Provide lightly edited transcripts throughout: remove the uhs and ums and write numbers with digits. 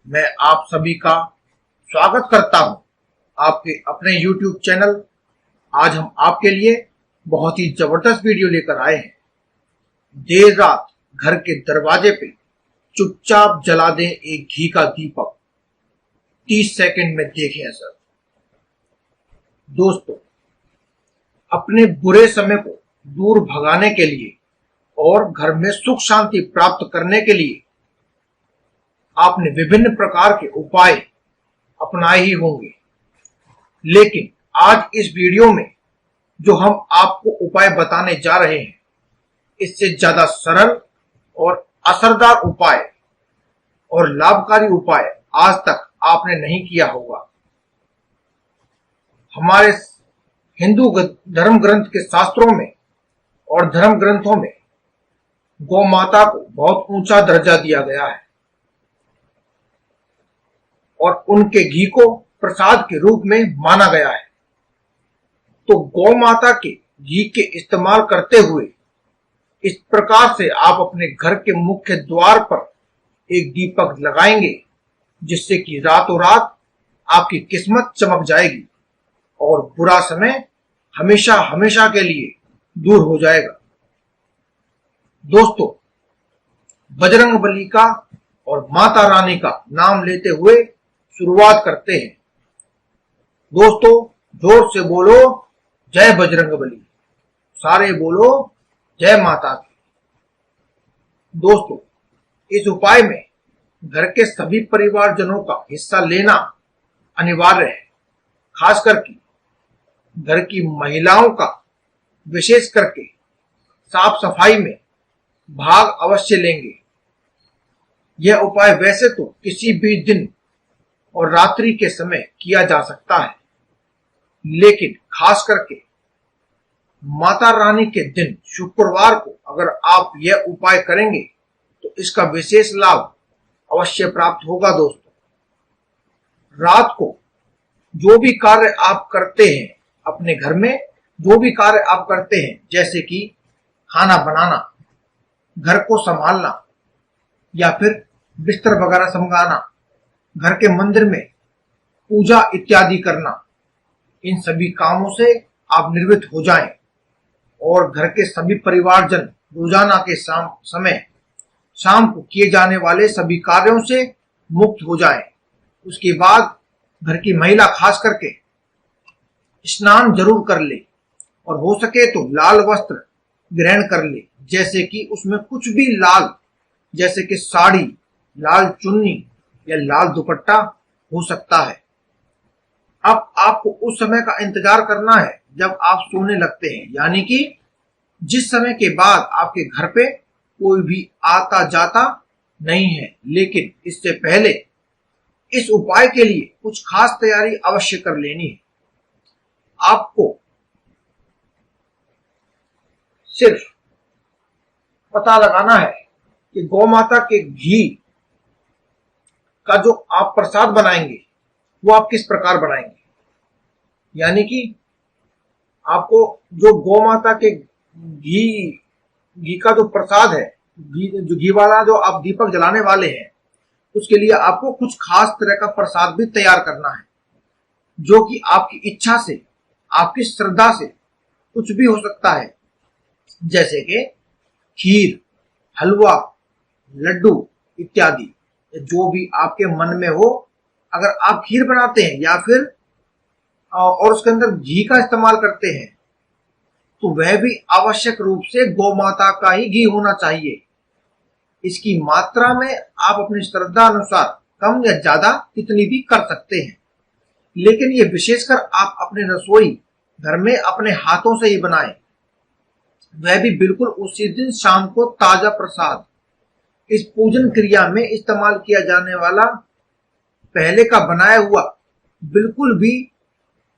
मैं आप सभी का स्वागत करता हूं आपके अपने YouTube चैनल। आज हम आपके लिए बहुत ही जबरदस्त वीडियो लेकर आए हैं। देर रात घर के दरवाजे पे चुपचाप जला दें एक घी का दीपक, 30 सेकंड में देखें असर। दोस्तों, अपने बुरे समय को दूर भगाने के लिए और घर में सुख शांति प्राप्त करने के लिए आपने विभिन्न प्रकार के उपाय अपनाए ही होंगे, लेकिन आज इस वीडियो में जो हम आपको उपाय बताने जा रहे हैं, इससे ज्यादा सरल और असरदार उपाय और लाभकारी उपाय आज तक आपने नहीं किया होगा। हमारे हिंदू धर्म ग्रंथ के शास्त्रों में और धर्म ग्रंथों में गौ माता को बहुत ऊंचा दर्जा दिया गया है और उनके घी को प्रसाद के रूप में माना गया है। तो गौ माता के घी के इस्तेमाल करते हुए इस प्रकार से आप अपने घर के मुख्य द्वार पर एक दीपक लगाएंगे, जिससे कि रातों रात आपकी किस्मत चमक जाएगी और बुरा समय हमेशा हमेशा के लिए दूर हो जाएगा। दोस्तों, बजरंगबली का और माता रानी का नाम लेते हुए शुरुआत करते हैं। दोस्तों, जोर से बोलो जय बजरंगबली, सारे बोलो जय माता की। दोस्तों, इस उपाय में घर के सभी परिवारजनों का हिस्सा लेना अनिवार्य है। खास करके घर की महिलाओं का विशेष करके साफ सफाई में भाग अवश्य लेंगे। यह उपाय वैसे तो किसी भी दिन और रात्रि के समय किया जा सकता है, लेकिन खास करके माता रानी के दिन शुक्रवार को अगर आप यह उपाय करेंगे तो इसका विशेष लाभ अवश्य प्राप्त होगा। दोस्तों, रात को जो भी कार्य आप करते हैं, अपने घर में जो भी कार्य आप करते हैं, जैसे कि खाना बनाना, घर को संभालना या फिर बिस्तर वगैरह समगाना, घर के मंदिर में पूजा इत्यादि करना, इन सभी कामों से आप निवृत्त हो जाएं और घर के सभी परिवारजन रोजाना के समय शाम को किए जाने वाले सभी कार्यों से मुक्त हो जाएं। उसके बाद घर की महिला खास करके स्नान जरूर कर ले और हो सके तो लाल वस्त्र ग्रहण कर ले, जैसे कि उसमें कुछ भी लाल, जैसे कि साड़ी, लाल चुन्नी या लाल दुपट्टा हो सकता है। अब आपको उस समय का इंतजार करना है जब आप सोने लगते हैं, यानी कि जिस समय के बाद आपके घर पे कोई भी आता जाता नहीं है। लेकिन इससे पहले इस उपाय के लिए कुछ खास तैयारी अवश्य कर लेनी है। आपको सिर्फ पता लगाना है कि गौ माता के घी का जो आप प्रसाद बनाएंगे वो आप किस प्रकार बनाएंगे। यानी कि आपको जो गौ माता के घी का जो प्रसाद है, घी वाला जो आप दीपक जलाने वाले हैं, उसके लिए आपको कुछ खास तरह का प्रसाद भी तैयार करना है, जो कि आपकी इच्छा से, आपकी श्रद्धा से कुछ भी हो सकता है, जैसे कि खीर, हलवा, लड्डू इत्यादि, जो भी आपके मन में हो। अगर आप खीर बनाते हैं या फिर और उसके अंदर घी का इस्तेमाल करते हैं, तो वह भी आवश्यक रूप से गौ माता का ही घी होना चाहिए। इसकी मात्रा में आप अपनी श्रद्धा अनुसार कम या ज्यादा कितनी भी कर सकते हैं, लेकिन ये विशेषकर आप अपने रसोई घर में अपने हाथों से ही बनाएं। वह भी बिल्कुल उसी दिन शाम को ताजा प्रसाद। इस पूजन क्रिया में इस्तेमाल किया जाने वाला पहले का बनाया हुआ बिल्कुल भी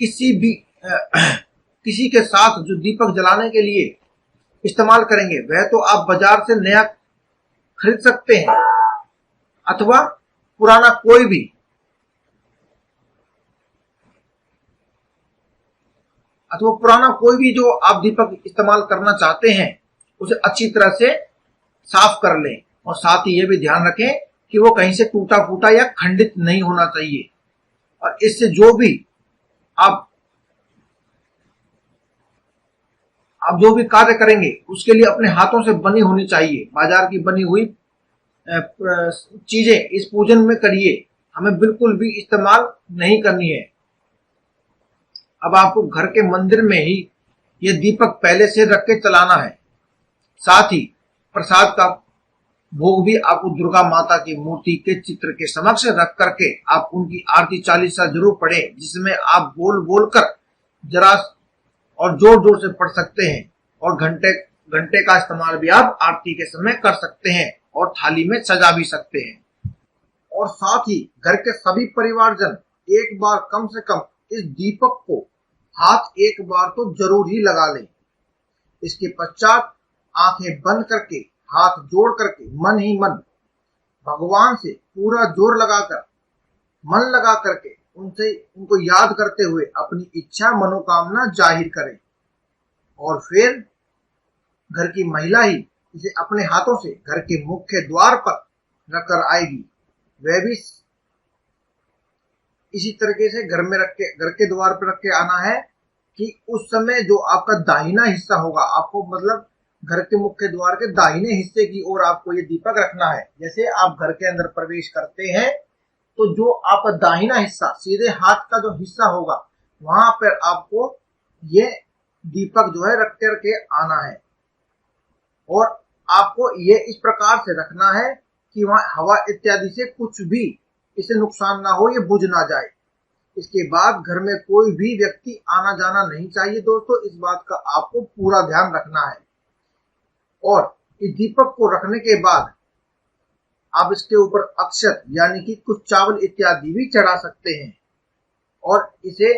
किसी के साथ जो दीपक जलाने के लिए इस्तेमाल करेंगे, वह तो आप बाजार से नया खरीद सकते हैं, अथवा पुराना कोई भी जो आप दीपक इस्तेमाल करना चाहते हैं, उसे अच्छी तरह से साफ कर लें। और साथ ही यह भी ध्यान रखें कि वो कहीं से टूटा फूटा या खंडित नहीं होना चाहिए। और इससे जो भी आप जो भी कार्य करेंगे उसके लिए अपने हाथों से बनी होनी चाहिए। बाजार की बनी हुई चीजें इस पूजन में करिए, हमें बिल्कुल भी इस्तेमाल नहीं करनी है। अब आपको घर के मंदिर में ही ये दीपक पहले से रख के चलाना है। साथ ही प्रसाद का भोग भी आपको दुर्गा माता की मूर्ति के चित्र के समक्ष रख करके आप उनकी आरती चालीसा जरूर पढ़े, जिसमें आप बोल बोल कर जरा और जोर जोर से पढ़ सकते हैं। और घंटे घंटे का इस्तेमाल भी आप आरती के समय कर सकते हैं और थाली में सजा भी सकते हैं। और साथ ही घर के सभी परिवारजन एक बार कम से कम इस दीपक को हाथ एक बार तो जरूर ही लगा लें। इसके पश्चात आंखें बंद करके हाथ जोड़ करके मन ही मन भगवान से पूरा जोर लगाकर मन लगा करके उनको याद करते हुए अपनी इच्छा मनोकामना जाहिर करें। और फिर घर की महिला ही इसे अपने हाथों से घर के मुख्य द्वार पर रखकर आएगी। वह भी इसी तरीके से घर के द्वार पर रख के आना है कि उस समय जो आपका दाहिना हिस्सा होगा, आपको मतलब घर के मुख्य द्वार के दाहिने हिस्से की ओर आपको ये दीपक रखना है। जैसे आप घर के अंदर प्रवेश करते हैं तो जो आपका दाहिना हिस्सा सीधे हाथ का जो हिस्सा होगा वहां पर आपको ये दीपक जो है रख करके आना है। और आपको ये इस प्रकार से रखना है कि वहां हवा इत्यादि से कुछ भी इसे नुकसान ना हो, ये बुझ ना जाए। इसके बाद घर में कोई भी व्यक्ति आना जाना नहीं चाहिए दोस्तों, इस बात का आपको पूरा ध्यान रखना है। और इस दीपक को रखने के बाद आप इसके ऊपर अक्षत यानी कि कुछ चावल इत्यादि भी चढ़ा सकते हैं। और इसे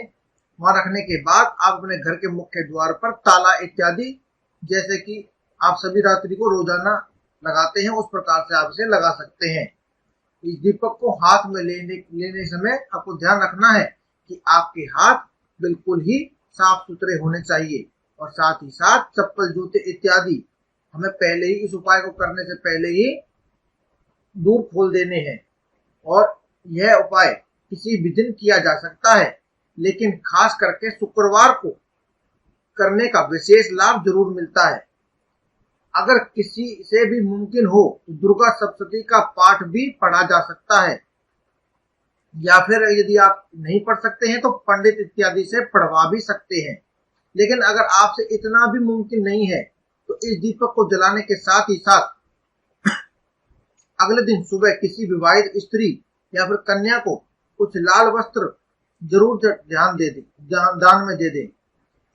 वहां रखने के बाद आप अपने घर के मुख्य द्वार पर ताला इत्यादि, जैसे कि आप सभी रात्रि को रोजाना लगाते हैं, उस प्रकार से आप इसे लगा सकते हैं। इस दीपक को हाथ में लेने समय आपको ध्यान रखना है कि आपके हाथ बिल्कुल ही साफ सुथरे होने चाहिए। और साथ ही साथ चप्पल जूते इत्यादि हमें पहले ही इस उपाय को करने से पहले ही दूर खोल देने हैं। और यह उपाय किसी भी दिन किया जा सकता है, लेकिन खास करके शुक्रवार को करने का विशेष लाभ जरूर मिलता है। अगर किसी से भी मुमकिन हो तो दुर्गा सप्तशती का पाठ भी पढ़ा जा सकता है, या फिर यदि आप नहीं पढ़ सकते हैं तो पंडित इत्यादि से पढ़वा भी सकते हैं। लेकिन अगर आपसे इतना भी मुमकिन नहीं है तो इस दीपक को जलाने के साथ ही साथ अगले दिन सुबह किसी विवाहित स्त्री या फिर कन्या को कुछ लाल वस्त्र जरूर दान में दे दें।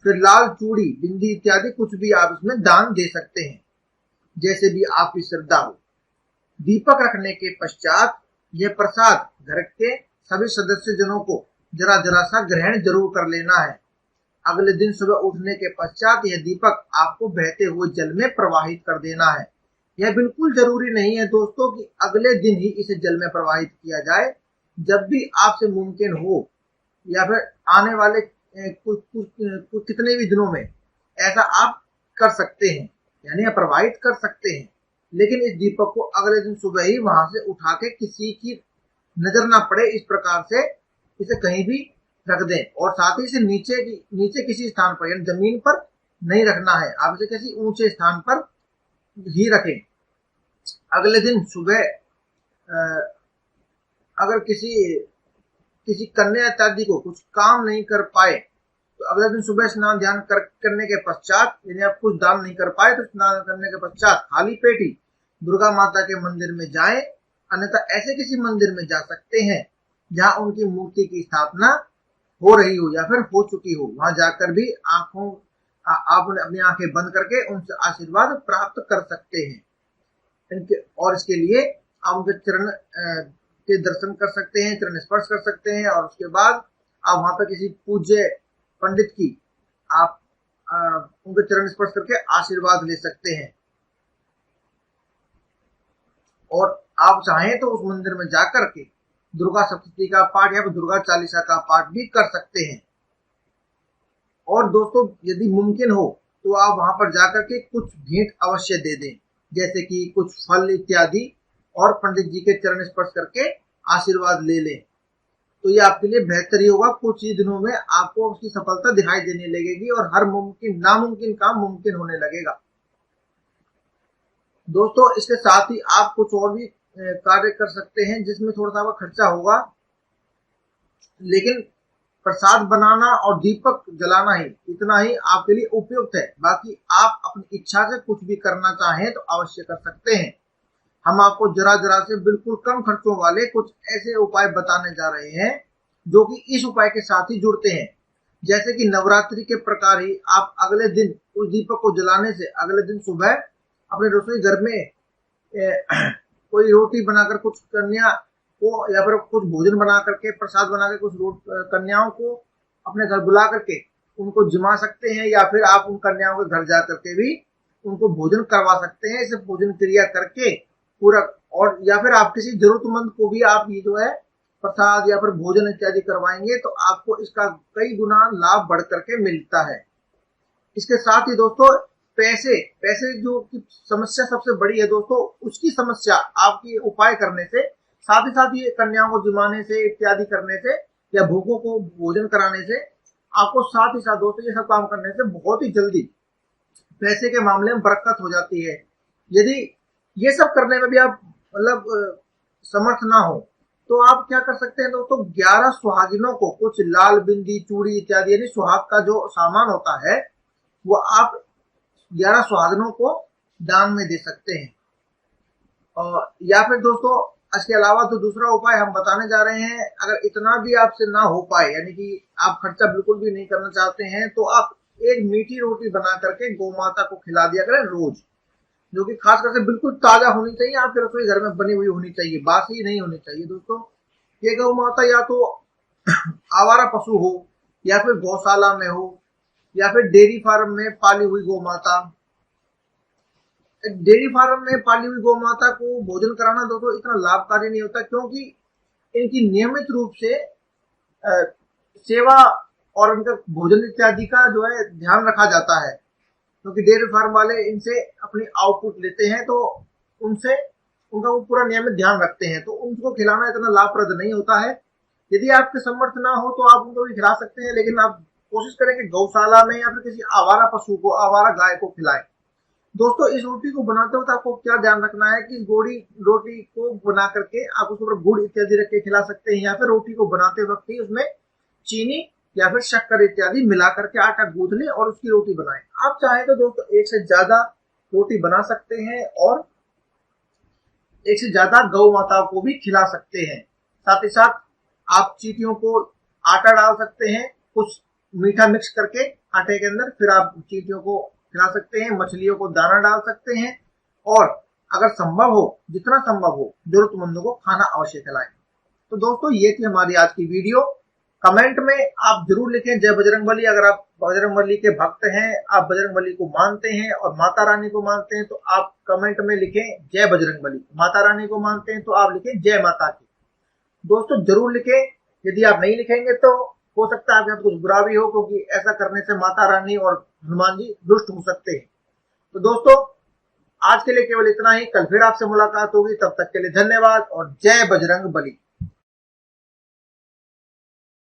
फिर लाल चूड़ी बिंदी इत्यादि कुछ भी आप इसमें दान दे सकते हैं, जैसे भी आपकी श्रद्धा हो। दीपक रखने के पश्चात यह प्रसाद घर के सभी सदस्य जनों को जरा जरा सा ग्रहण जरूर कर लेना है। अगले दिन सुबह उठने के पश्चात यह दीपक आपको बहते हुए जल में प्रवाहित कर देना है। यह बिल्कुल जरूरी नहीं है दोस्तों कि अगले दिन ही इसे जल में प्रवाहित किया जाए। जब भी आपसे मुमकिन हो या फिर आने वाले कुछ कितने भी दिनों में ऐसा आप कर सकते हैं, यानी आप प्रवाहित कर सकते हैं। लेकिन इस दीपक को अगले दिन सुबह ही वहां से उठा के किसी की नजर ना पड़े इस प्रकार से इसे कहीं भी रख दें। और साथ ही इसे नीचे किसी स्थान पर यानी जमीन पर नहीं रखना है, आप इसे किसी ऊंचे स्थान पर ही रखें। अगले दिन सुबह अगर किसी कन्या इत्यादि को कुछ काम नहीं कर पाए तो अगले दिन सुबह स्नान ध्यान करने के पश्चात, यदि आप कुछ दान नहीं कर पाए तो स्नान करने के पश्चात खाली पेट ही दुर्गा माता के मंदिर में जाएं। अन्यथा ऐसे किसी मंदिर में जा सकते हैं जहां उनकी मूर्ति की स्थापना हो रही हो या फिर हो चुकी हो। वहां जाकर भी आप अपनी आंखें बंद करके उनसे आशीर्वाद प्राप्त कर सकते हैं। और इसके लिए आप उनके चरण के दर्शन कर सकते हैं, चरण स्पर्श कर सकते हैं। और उसके बाद आप वहां पर किसी पूज्य पंडित की आप उनके चरण स्पर्श करके आशीर्वाद ले सकते हैं। और आप चाहें तो उस मंदिर में जाकर के दुर्गा सप्तशती का पाठ या फिर दुर्गा चालीसा का पाठ भी कर सकते हैं। और दोस्तों यदि मुमकिन हो तो आप वहां पर जाकर के कुछ भेंट अवश्य दे दें, जैसे कि कुछ फल इत्यादि और पंडित जी के चरण स्पर्श करके आशीर्वाद ले लें, तो ये आपके लिए बेहतर ही होगा। कुछ ही दिनों में आपको उसकी सफलता दिखाई देने लगेगी और हर नामुमकिन काम मुमकिन होने लगेगा। दोस्तों इसके साथ ही आप कुछ और भी कार्य कर सकते हैं जिसमें थोड़ा सा खर्चा होगा, लेकिन प्रसाद बनाना और दीपक जलाना ही इतना ही आपके लिए उपयुक्त है। बाकी आप अपनी इच्छा से कुछ भी करना चाहें तो अवश्य कर सकते हैं। हम आपको जरा जरा से बिल्कुल कम खर्चों वाले कुछ ऐसे उपाय बताने जा रहे हैं जो कि इस उपाय के साथ ही जुड़ते हैं। जैसे कि नवरात्रि के प्रकार ही आप अगले दिन उस दीपक को जलाने से अगले दिन सुबह अपने रसोई घर में कोई रोटी बनाकर कुछ कन्या को या फिर कुछ भोजन बना करके प्रसाद बना के कुछ कन्याओं को अपने घर बुला करके उनको जिमा सकते हैं, या फिर आप उन कन्याओं के घर जा करके भी उनको भोजन करवा सकते हैं। इसे भोजन क्रिया करके पूरा, और या फिर आप किसी जरूरतमंद को भी आप ये जो है प्रसाद या फिर भोजन इत्यादि करवाएंगे तो आपको इसका कई गुना लाभ बढ़ करके मिलता है। इसके साथ ही दोस्तों पैसे जो की समस्या सबसे बड़ी है दोस्तों, उसकी समस्या आपकी उपाय करने से, साथ ही साथ ये कन्याओं को जिमाने से इत्यादि करने से या भूखों को भोजन कराने से आपको साथ ही साथ दोस्तों ये सब काम करने से बहुत ही जल्दी पैसे के मामले में बरकत हो जाती है। यदि ये सब करने में भी आप समर्थ ना हो तो आप क्या कर सकते हैं दोस्तों, 11 सुहागिनों को कुछ लाल बिंदी चूड़ी इत्यादि यानी सुहाग का जो सामान होता है वो आप 11 सुहागिनों को दान में दे सकते हैं। और या फिर दोस्तों इसके अलावा तो दूसरा उपाय हम बताने जा रहे हैं, अगर इतना भी आपसे ना हो पाए यानी कि आप खर्चा बिल्कुल भी नहीं करना चाहते हैं तो आप एक मीठी रोटी बना करके गौ माता को खिला दिया करें रोज, जो कि खास करके बिल्कुल ताजा होनी चाहिए, आपके रसोई घर में बनी हुई होनी चाहिए, बासी नहीं होनी चाहिए। दोस्तों ये गौ माता या तो आवारा पशु हो या फिर गौशाला में हो या फिर डेयरी फार्म में पाली हुई गौ माता। डेयरी फार्म में पाली हुई गौ माता को भोजन कराना दोस्तों इतना लाभकारी नहीं होता, क्योंकि इनकी नियमित रूप से सेवा और उनका भोजन इत्यादि का जो है ध्यान रखा जाता है, क्योंकि डेयरी फार्म वाले इनसे अपनी आउटपुट लेते हैं तो उनसे उनका वो पूरा नियमित ध्यान रखते हैं, तो उनको खिलाना इतना लाभप्रद नहीं होता है। यदि आपके समर्थ ना हो तो आप उनको भी खिला सकते हैं, लेकिन आप कोशिश करें कि गौशाला में या फिर किसी आवारा पशु को, आवारा गाय को खिलाएं। दोस्तों इस रोटी को बनाते वक्त आपको क्या ध्यान रखना है कि गोड़ी रोटी को बना करके आप उसके ऊपर गुड़ इत्यादि रख के खिला सकते हैं, या फिर रोटी को बनाते वक्त ही उसमें चीनी या फिर शक्कर इत्यादि मिला करके आटा गूंथ लें और उसकी रोटी बनाएं। आप चाहें तो दोस्तों एक से ज्यादा रोटी बना सकते हैं और एक से ज्यादा गौ माताओं को भी खिला सकते हैं। साथ ही साथ आप चींटियों को आटा डाल सकते हैं, कुछ मीठा मिक्स करके आटे के अंदर, फिर आप चींटियों को खिला सकते हैं, मछलियों को दाना डाल सकते हैं, और अगर संभव हो, जितना संभव हो, जरूरतमंदों को खाना अवश्य खिलाएं। तो दोस्तों ये थी हमारी आज की वीडियो। कमेंट में आप जरूर लिखें जय बजरंगबली। अगर आप बजरंगबली के भक्त हैं, आप बजरंगबली को मानते हैं और माता रानी को मानते हैं, तो आप कमेंट में लिखें जय बजरंगबली। माता रानी को मानते हैं तो आप लिखें जय माता की। दोस्तों जरूर लिखें। यदि आप नहीं लिखेंगे तो हो सकता है आपके साथ कुछ बुरा भी हो, क्योंकि ऐसा करने से माता रानी और हनुमान जी दुष्ट हो सकते हैं। तो दोस्तों आज के लिए केवल इतना ही। कल फिर आपसे मुलाकात होगी, तब तक के लिए धन्यवाद और जय बजरंगबली।